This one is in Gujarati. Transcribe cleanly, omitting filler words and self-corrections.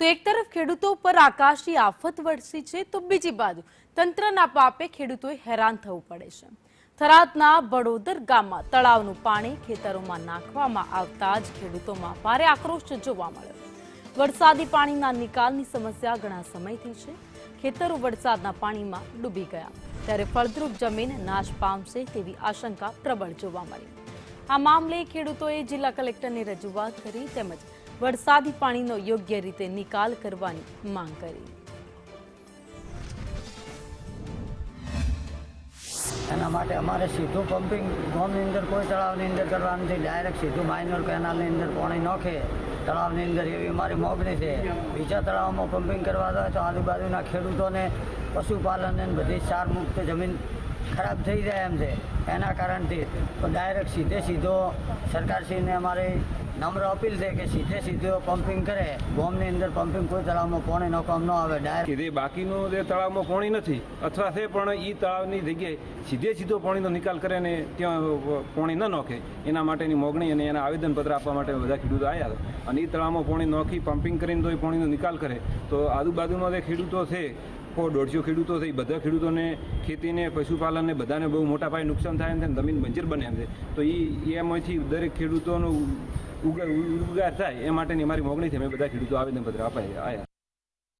તો એક તરફ ખેડૂતો પર આકાશી આફત વરસી છે તો બીજી બાજુ તંત્રના પાપે ખેડૂતોએ હેરાન થવું પડે છે। થરાદના બડોદર ગામમાં તળાવનું પાણી ખેતરોમાં નાખવામાં આવતા જ ખેડૂતોમાં ભારે આક્રોશ જોવા મળ્યો। વરસાદી પાણીના નિકાલની સમસ્યા ઘણા સમયથી છે। ખેતરો વરસાદના પાણીમાં ડૂબી ગયા ત્યારે ફળદ્રુપ જમીન નાશ પામશે તેવી આશંકા પ્રબળ જોવા મળી। આ મામલે ખેડૂતોએ જિલ્લા કલેક્ટરને રજૂઆત કરી તેમજ વરસાદી પાણીનો યોગ્ય રીતે નિકાલ કરવાની માંગ કરી। એના માટે અમારે સીધું પમ્પિંગ ગામની અંદર કોઈ તળાવની અંદર કરવાનું નથી, ડાયરેક્ટ સીધું માઇનર કેનાલની અંદર પાણી નાખે તળાવની અંદર એવી અમારી માગણી છે। બીજા તળાવમાં પમ્પિંગ કરવા જાય તો આજુબાજુના ખેડૂતોને પશુપાલન અને બધી સાર મુક્ત જમીન ખરાબ થઈ જાય એમ છે। એના કારણથી ડાયરેક્ટ સીધો સરકારશ્રીને અમારી નમ્ર અપીલ છે કે સીધો પમ્પિંગ કરે। ગામની અંદર પમ્પિંગ કોઈ તળાવમાં પાણી નાખવામાં ન આવે ડાયરેક્ટ બાકીનું જે તળાવમાં પાણી નથી અથવા છે પણ એ તળાવની જગ્યાએ સીધો પાણીનો નિકાલ કરે ને ત્યાં પાણી ન નાખે એના માટેની મોગણી અને એના આવેદનપત્ર આપવા માટે બધા ખેડૂતો આવ્યા હતા। અને એ તળાવમાં પાણી નાખી પમ્પિંગ કરીને તો એ પાણીનો નિકાલ કરે તો આજુબાજુમાં જે ખેડૂતો છે 150 ખેડૂતો છે એ બધા ખેડૂતોને ખેતીને પશુપાલનને બધાને બહુ મોટા પાયે નુકસાન થાય ને જમીન બંજર બને એમ છે। તો એમાંથી દરેક ખેડૂતોનો ઉગાર થાય એ માટેની અમારી મોગણી છે। અમે બધા ખેડૂતો આવેદનપત્ર આપ્યા।